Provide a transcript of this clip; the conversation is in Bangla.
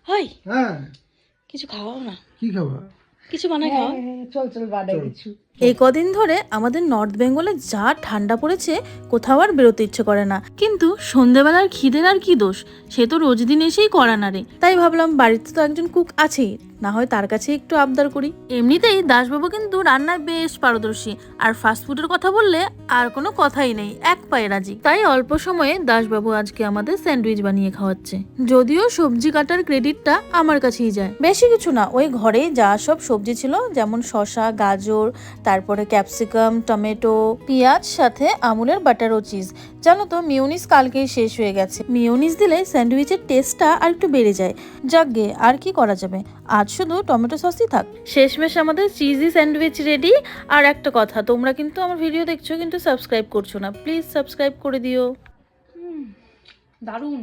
হয় হ্যাঁ কিছু খাওয়াও না, কি খাবা কিছু বানাই খাওয়া। চল বানাই কিছু। এই কদিন ধরে আমাদের নর্থ বেঙ্গলে যা ঠান্ডা পড়েছে, কোথাও আর বেরোতে ইচ্ছে করে না। কিন্তু সন্ধেবেলার খিদের আর কি দোষ, সে তো রোজ দিন এসেই করা না রে। তাই ভাবলাম বাড়িতে তো একজন কুক আছেই, না হয় তার কাছে একটু আবদার করি। এমনিতেই দাসবাবু কিন্তু রান্নায় বেশ পারদর্শী, আর ফাস্টফুডের কথা বললে আর কোনো কথাই নেই, এক পায়ে রাজি। তাই অল্প সময়ে দাসবাবু আজকে আমাদের স্যান্ডউইচ বানিয়ে খাওয়াচ্ছে। যদিও সবজি কাটার ক্রেডিটটা আমার কাছেই যায়, বেশি কিছু না, ওই ঘরে যা সব সবজি ছিল, যেমন শসা, গাজর, তারপরে ক্যাপসিকাম, টমেটো, পেঁয়াজ, সাথে আমুলের বাটার ও চিজ। জানো তো মিউনিস কালকেই শেষ হয়ে গেছে। মিউনিস দিলে স্যান্ডউইচের টেস্টটা আর একটু বেড়ে যায়। যাকগে, আর কি করা যাবে, আজ শুধু টমেটো সসই থাক। শেষমেশ আমাদের চিজি স্যান্ডউইচ রেডি। আর একটা কথা, তোমরা কিন্তু আমার ভিডিও দেখছো কিন্তু সাবস্ক্রাইব করছো না, প্লিজ সাবস্ক্রাইব করে দিও। দারুণ।